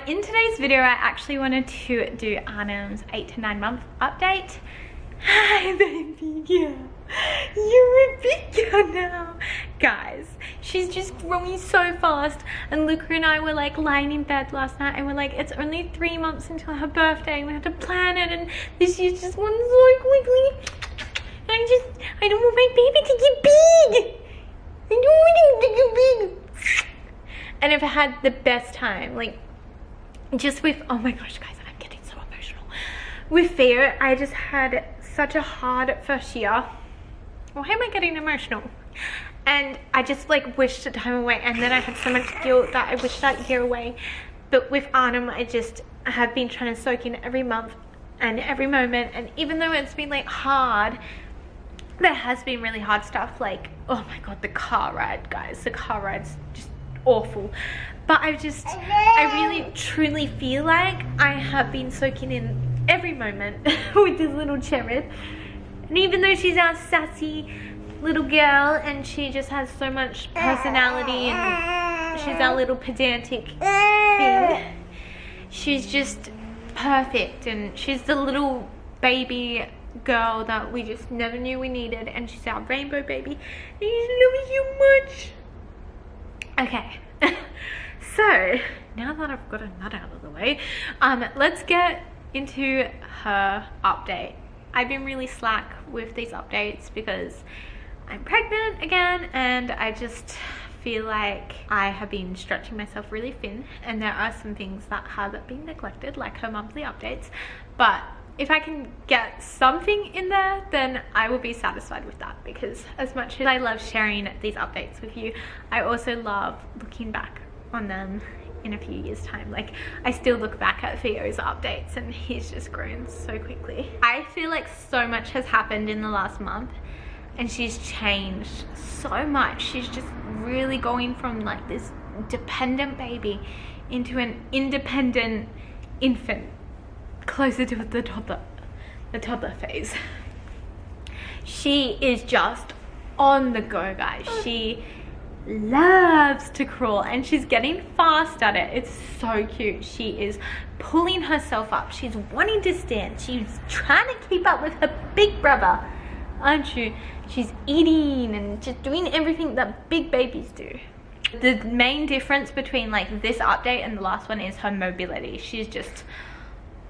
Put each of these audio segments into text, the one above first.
in today's video, I actually wanted to do Arnhem's 8 to 9 month update. Hi baby girl, you're a big girl now. Guys, she's just growing so fast, and Luca and I were like lying in bed last night and we're like, it's only 3 months until her birthday and we have to plan it, and this year's just went so quickly. I don't want my baby to get big. I don't want him to get big. And I've had the best time, like just with, oh my gosh guys, I'm getting so emotional. With Theo, I just had such a hard first year. Why am I getting emotional? And I just like wished the time away, and then I had so much guilt that I wished that year away. But with Arnhem, I have been trying to soak in every month and every moment, and even though it's been like hard, there has been really hard stuff, like, oh my god, the car ride, guys. The car ride's just awful. But I really truly feel like I have been soaking in every moment with this little cherub. And even though she's our sassy little girl and she just has so much personality and she's our little pedantic thing, she's just perfect, and she's the little baby girl that we just never knew we needed, and she's our rainbow baby, and I love you much. Okay. So now that I've got a nut out of the way, let's get into her update. I've been really slack with these updates because I'm pregnant again, and I just feel like I have been stretching myself really thin, and there are some things that have been neglected, like her monthly updates. But if I can get something in there, then I will be satisfied with that, because as much as I love sharing these updates with you, I also love looking back on them in a few years time. Like, I still look back at Theo's updates and he's just grown so quickly. I feel like so much has happened in the last month, and she's changed so much. She's just really going from like this dependent baby into an independent infant, closer to the toddler phase. She is just on the go, guys. She loves to crawl, and she's getting fast at it. It's so cute. She is pulling herself up. She's wanting to stand. She's trying to keep up with her big brother, aren't you? She's eating and just doing everything that big babies do. The main difference between like this update and the last one is her mobility. She's just,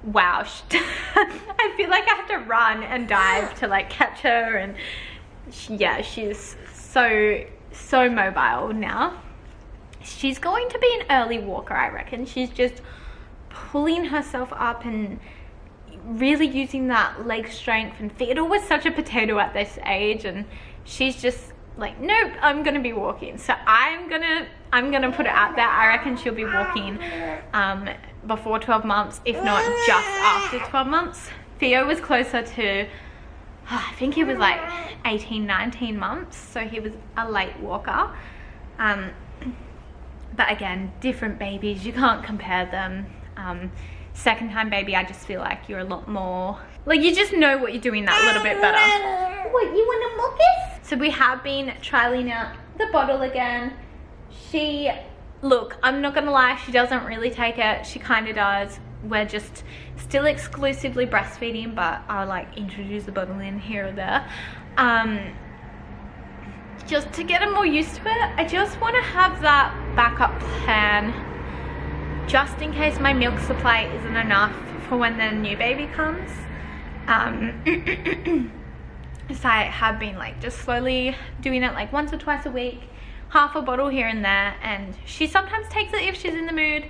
wow. I feel like I have to run and dive to like catch her, and she's so mobile now. She's going to be an early walker, I reckon. She's just pulling herself up and really using that leg strength, and Theodore was such a potato at this age, and she's just like, nope, I'm gonna be walking. So I'm gonna put it out there. I reckon she'll be walking before 12 months, if not just after 12 months. Theo was closer to, I think he was like 18, 19 months, so he was a late walker. But again, different babies, you can't compare them. Second time baby, I just feel like you're a lot more, like, you just know what you're doing that little bit better. What, you want a mucus? So we have been trialing out the bottle again. She, look, I'm not gonna lie, she doesn't really take it. She kind of does. We're just still exclusively breastfeeding, but I'll like introduce the bottle in here or there, just to get her more used to it. I just want to have that backup plan just in case my milk supply isn't enough for when the new baby comes. So I have been like just slowly doing it like once or twice a week, half a bottle here and there, and she sometimes takes it if she's in the mood,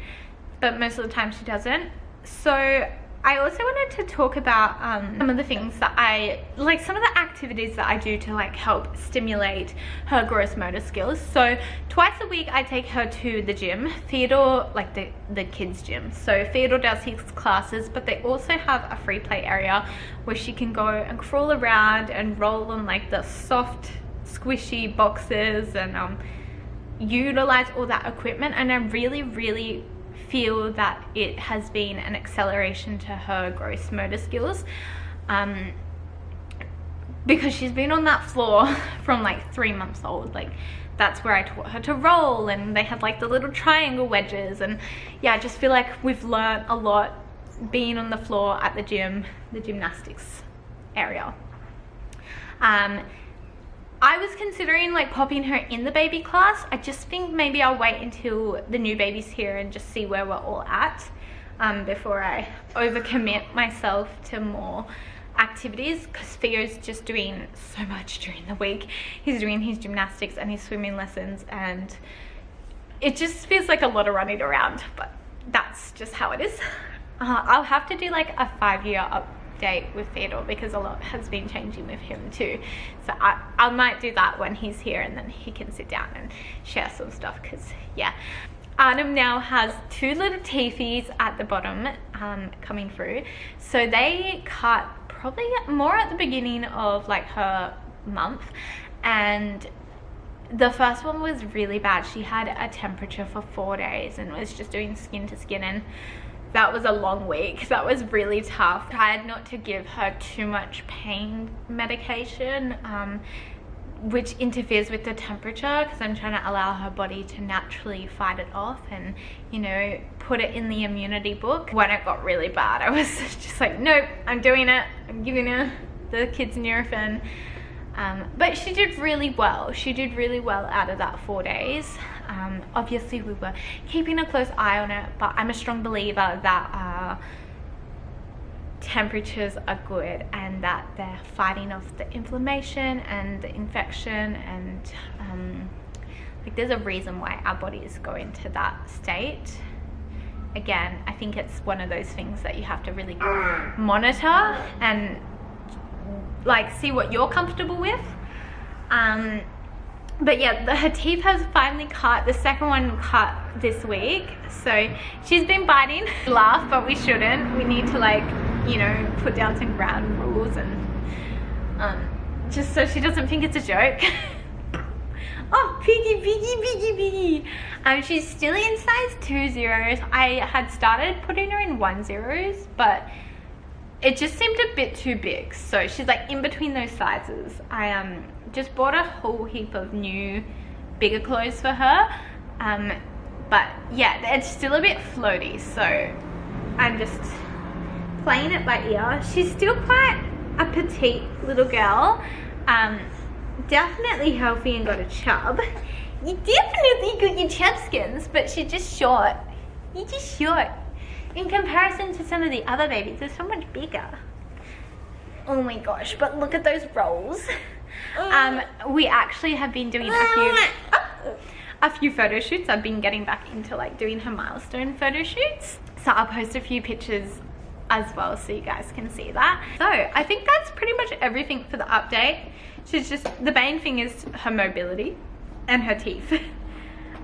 but most of the time she doesn't. So I also wanted to talk about some of the things that I like, some of the activities that I do to like help stimulate her gross motor skills. So twice a week I take her to the gym. Theodore, like the kids gym. So Theodore does his classes, but they also have a free play area where she can go and crawl around and roll on like the soft squishy boxes and utilize all that equipment. And I really feel that it has been an acceleration to her gross motor skills, because she's been on that floor from like 3 months old. Like, that's where I taught her to roll, and they had like the little triangle wedges. And yeah, I just feel like we've learned a lot being on the floor at the gym, the gymnastics area. I was considering like popping her in the baby class. I just think maybe I'll wait until the new baby's here and just see where we're all at before I overcommit myself to more activities, because Theo's just doing so much during the week. He's doing his gymnastics and his swimming lessons, and it just feels like a lot of running around, but that's just how it is. I'll have to do like a 5-year update with Theodore, because a lot has been changing with him too. So I might do that when he's here, and then he can sit down and share some stuff, because yeah. Arnhem now has 2 little teethies at the bottom coming through. So they cut probably more at the beginning of like her month, and the first one was really bad. She had a temperature for 4 days and was just doing skin to skin, and that was a long week. That was really tough. Tried not to give her too much pain medication, which interferes with the temperature, because I'm trying to allow her body to naturally fight it off and, you know, put it in the immunity book. When it got really bad, I was just like, nope, I'm doing it. I'm giving her the kids Nurofen. But she did really well. She did really well out of that 4 days. Obviously we were keeping a close eye on it, but I'm a strong believer that temperatures are good, and that they're fighting off the inflammation and the infection, and like there's a reason why our bodies go into that state. Again, I think it's one of those things that you have to really monitor and like see what you're comfortable with. But yeah, her teeth has finally cut. The second one cut this week, so she's been biting. We laugh, but we shouldn't. We need to, like, you know, put down some ground rules, and just so she doesn't think it's a joke. Oh, piggy, piggy, piggy, piggy. She's still in size 2.0s. I had started putting her in 1.0s, but it just seemed a bit too big. So she's like in between those sizes. I just bought a whole heap of new, bigger clothes for her. But yeah, it's still a bit floaty. So I'm just playing it by ear. She's still quite a petite little girl. Definitely healthy and got a chub. You definitely got your chub skins, but she's just short. You're just short. In comparison to some of the other babies, they're so much bigger. Oh my gosh, but look at those rolls. We actually have been doing a few photo shoots. I've been getting back into like doing her milestone photo shoots. So I'll post a few pictures as well so you guys can see that. So I think that's pretty much everything for the update. She's just, the main thing is her mobility and her teeth.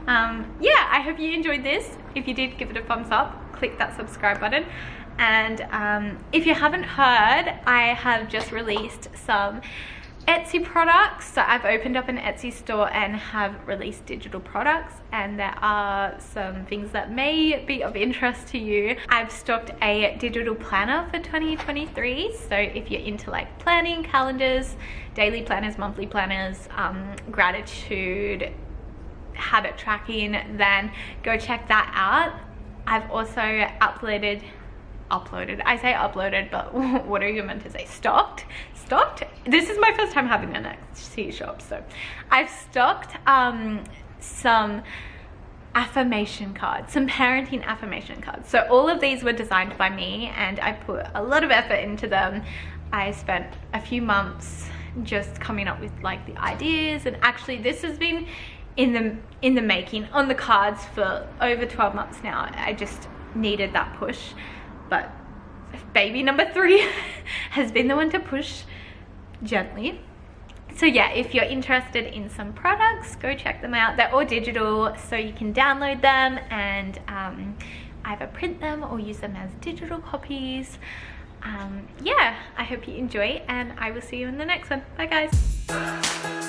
Yeah, I hope you enjoyed this. If you did, give it a thumbs up. Click that subscribe button, and if you haven't heard, I have just released some Etsy products. So I've opened up an Etsy store and have released digital products, and there are some things that may be of interest to you. I've stocked a digital planner for 2023, so if you're into like planning, calendars, daily planners, monthly planners, gratitude, habit tracking, then go check that out. I've also uploaded, I say uploaded, but what are you meant to say? Stocked? This is my first time having an Etsy shop, so I've stocked some affirmation cards, some parenting affirmation cards. So all of these were designed by me, and I put a lot of effort into them. I spent a few months just coming up with like the ideas, and actually this has been in the making on the cards for over 12 months now. I just needed that push, but baby number 3 has been the one to push gently. So yeah, if you're interested in some products, go check them out. They're all digital, so you can download them and either print them or use them as digital copies. Yeah, I hope you enjoy, and I will see you in the next one. Bye guys.